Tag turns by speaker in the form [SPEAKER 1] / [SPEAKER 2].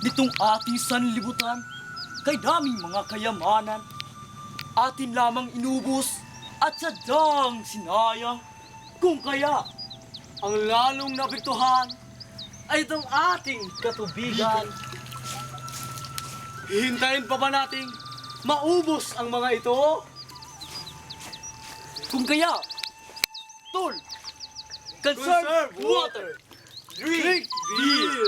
[SPEAKER 1] nitong ating sanlibutan, kay daming mga kayamanan, atin lamang inubos at sadyang sinayang. Kung kaya, ang lalong napektuhan ay itong ating katubigan. Hihintayin pa ba nating maubos ang mga ito? Kung kaya, tol, conserve water, drink beer.